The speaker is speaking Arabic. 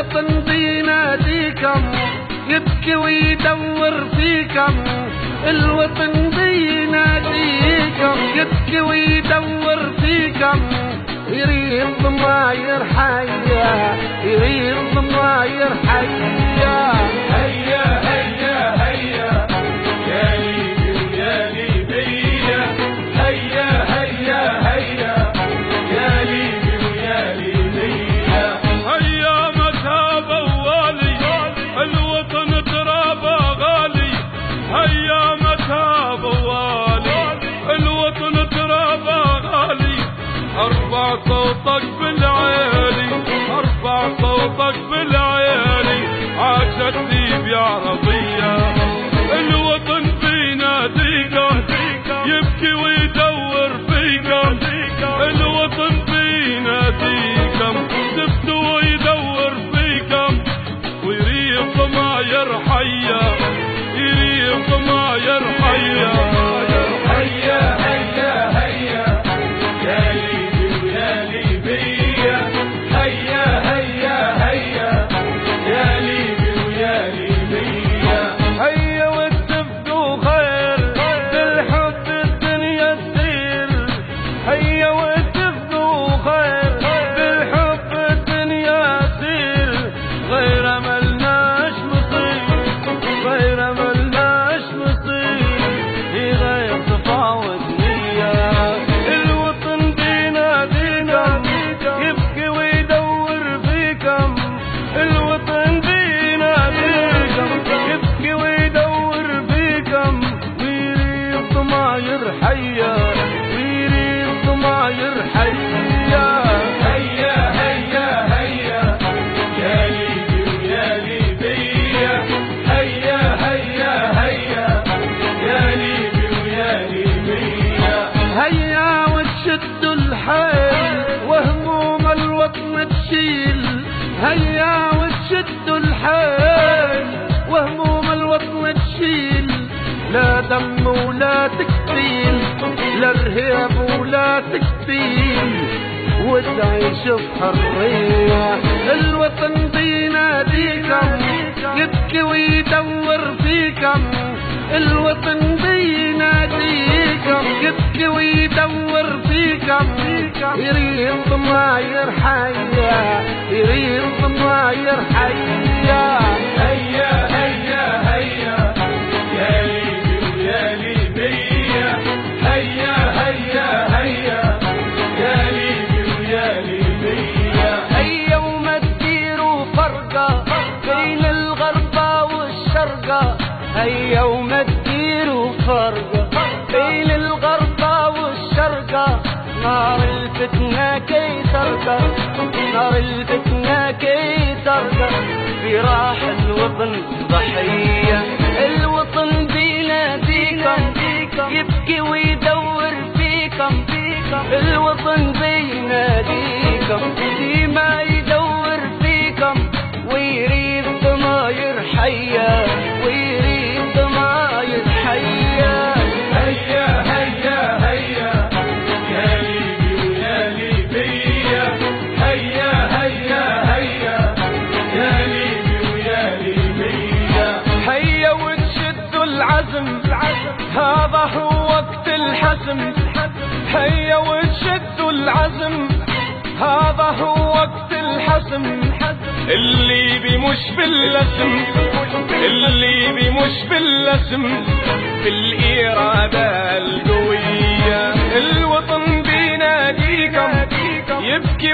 الوطن بيناديكم يبكي ويدور فيكم، الوطن بيناديكم يبكي ويدور فيكم، يريد ضماير حية يريد ضماير حية. هيا هيا هيا يا ليبي يا ليبية، هيا هيا هيا يا ليبي يا ليبية. هيا متى بوالي الوطن ترابه غالي، هيا متى بوالي الوطن ترابه غالي. ارفع صوتك بالعالي، ارفع صوتك بالعالي، عاشت ليبيا عربية. الوطن بيناديكم يبكي ويدور فيكم، الوطن بيناديكم يبكي ويدور فيكم، ويريد ضماير حية يريد ضماير حية. هيا هيا هيا يا ليبي يا ليبية، هيا هيا هيا يا ليبي يا ليبية. هيا واتفقوا خير بالحب الدنيا تسير، هيا واتفقوا خير بالحب الدنيا تسير، غير ملناش مصير غير ملناش مصير، في غير تفاوض نية. الوطن بيناديكم يبكي ويدور فيكم، الوطن بيناديكم يبكي ويدور فيكم، ويريد ضماير حية ويريد ضماير حية. هيا هيا هيا يا ليبي يا ليبية، هيا هيا هيا يا ليبي يا ليبية. هيا وتشدوا الحيل وهموم الوطن تشيل، هيا وتشدوا الحيل وهموم الوطن تشيل، لا دم ولا تكفيل لا رهيب ولا تكفيل، وتعيش بحرية. الوطن بيناديكم يبكي ويدور فيكم، الوطن بيناديكم يبكي ويدور فيكم، يريد ضماير حية يريد ضماير حية. هيا هيا هيا يا ليبي يا ليبية، هيا هيا هيا يا ليبي يا ليبية. هيا وما تديروا فرقة بين الغربة والشرقة، هيا وما تديروا فرقة بين الغربة والشرقة، نار الفتنة كي ترقى نار الفتنة كي ترقى، في راح الوطن ضحية. الوطن بيناديكم يبكي ويدور فيكم، الوطن بيناديكم ديما يدور فيكم، ويريد ضماير حية ويريد ضماير حية. هيا هيا هيا يا ليبي يا ليبية، هيا هيا هيا يا ليبي يا ليبية. هيا وتشدوا العزم هذا هو وقت الحسم، هيا وتشدوا العزم هذا هو وقت الحسم، الليبي مش باللسم الليبي مش باللسم، بالإرادة القوية. الوطن بيناديكم يبكي